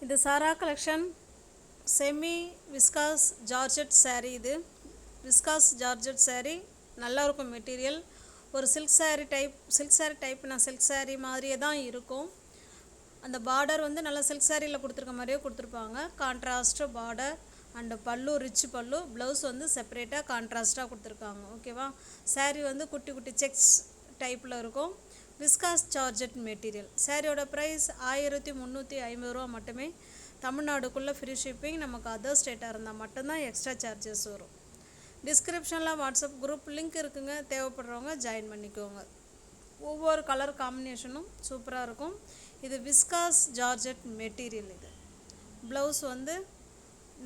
இது Sara collection semi viscose georgette saree. இது viscose georgette saree நல்லா இருக்கும் மெட்டீரியல். ஒரு silk saree type non silk saree மாதிரியே தான் இருக்கும். அந்த பார்டர் வந்து நல்லா சில்க் சாரியில் கொடுத்துருக்க மாதிரியே கொடுத்துருப்பாங்க. கான்ட்ராஸ்ட்டு பார்டர் அண்டு பல்லு ரிச் பல்லு. ப்ளவுஸ் வந்து செப்பரேட்டாக கான்ட்ராஸ்ட்டாக கொடுத்துருக்காங்க. ஓகேவா? saree வந்து குட்டி குட்டி செக்ஸ் டைப்பில் இருக்கும். Viscose georgette material. சாரியோட ப்ரைஸ் 1350 ரூபா மட்டுமே. தமிழ்நாடுக்குள்ளே ஃப்ரீ ஷிப்பிங். நமக்கு அதர் ஸ்டேட்டாக இருந்தால் மட்டும்தான் எக்ஸ்ட்ரா சார்ஜஸ் வரும். டிஸ்கிரிப்ஷனில் வாட்ஸ்அப் குரூப் லிங்க் இருக்குங்க. தேவைப்படுறவங்க ஜாயின் பண்ணிக்கோங்க. ஒவ்வொரு கலர் காம்பினேஷனும் சூப்பராக இருக்கும். இது விஸ்காஸ் ஜார்ஜெட் மெட்டீரியல். இது ப்ளவுஸ் வந்து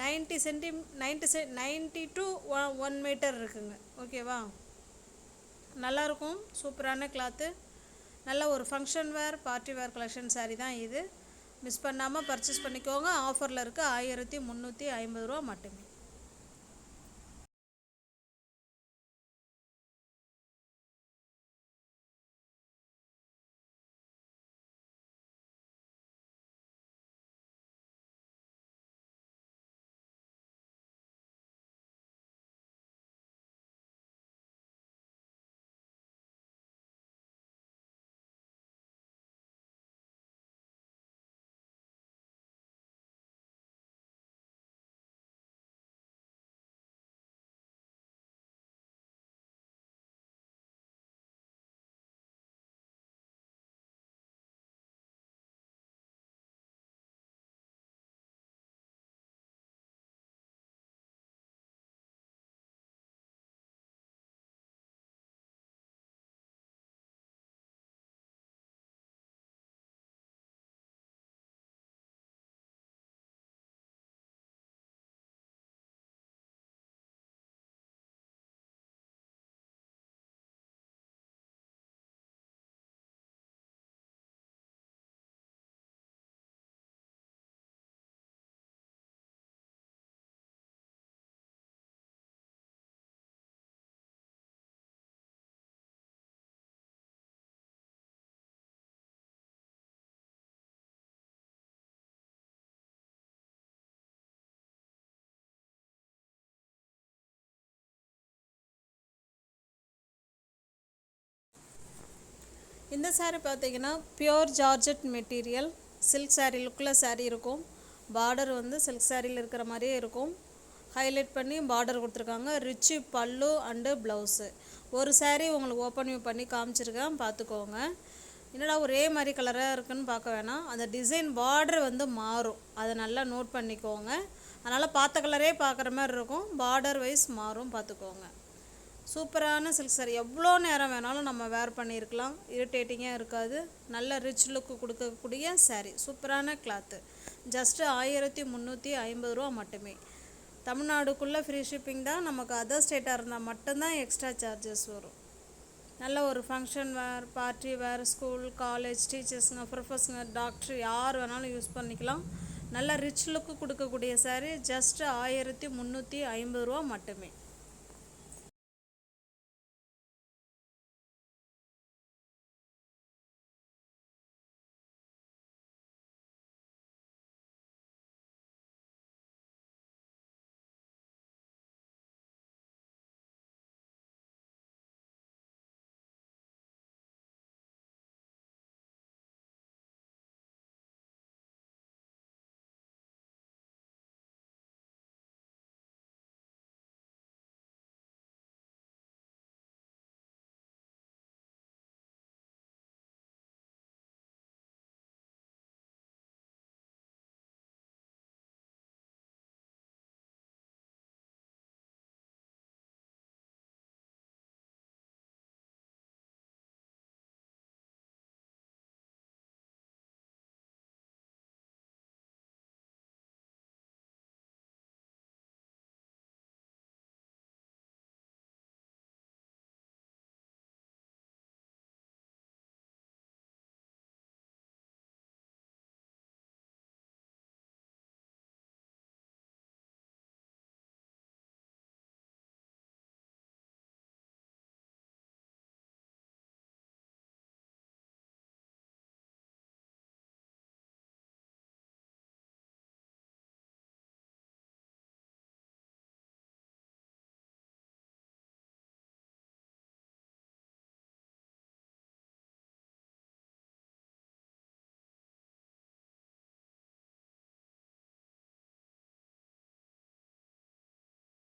90 to 1 மீட்டர் இருக்குங்க. ஓகேவா? நல்லாயிருக்கும். சூப்பரான கிளாத்து. நல்ல ஒரு ஃபங்க்ஷன் வேர் பார்ட்டி வேர் கலெக்ஷன் saree தான் இது. மிஸ் பண்ணாமல் பர்ச்சேஸ் பண்ணிக்கோங்க. ஆஃபரில் இருக்குது. 1350 ரூபா மட்டுமே. இந்த saree பார்த்தீங்கன்னா pure georgette material. Silk saree லுக்கில் saree இருக்கும். பார்டர் வந்து சில்க் சாரியில் இருக்கிற மாதிரியே இருக்கும். ஹைலைட் பண்ணி பார்டர் கொடுத்துருக்காங்க. ரிச்சு பல்லு அண்டு ப்ளவுஸு. ஒரு saree உங்களுக்கு ஓப்பன் வியூ பண்ணி காமிச்சிருக்கேன், பார்த்துக்கோங்க. என்னடா ஒரே மாதிரி கலராக இருக்குன்னு பார்க்க வேணாம். அந்த டிசைன் பார்டர் வந்து மாறும். அதை நல்லா நோட் பண்ணிக்கோங்க. அதனால் பார்த்த கலரே பார்க்குற மாதிரி இருக்கும். பார்டர் வைஸ் மாறும், பார்த்துக்கோங்க. சூப்பரான சில்க் saree. எவ்வளோ நேரம் வேணாலும் நம்ம வேர் பண்ணியிருக்கலாம். இரிட்டேட்டிங்காக இருக்காது. நல்ல ரிச் லுக்கு கொடுக்கக்கூடிய saree. சூப்பரான கிளாத்து. ஜஸ்ட்டு 1350 ரூபா மட்டுமே. தமிழ்நாடுக்குள்ளே ஃப்ரீ ஷிப்பிங் தான். நமக்கு அதர் ஸ்டேட்டாக இருந்தால் மட்டும்தான் எக்ஸ்ட்ரா சார்ஜஸ் வரும். நல்ல ஒரு function wear, party wear, school, college, டீச்சர்ஸுங்க, ப்ரொஃபஸருங்க, டாக்டர் யார் வேணாலும் யூஸ் பண்ணிக்கலாம். நல்ல ரிச் லுக்கு கொடுக்கக்கூடிய saree. ஜஸ்ட்டு 1350 ரூபா மட்டுமே.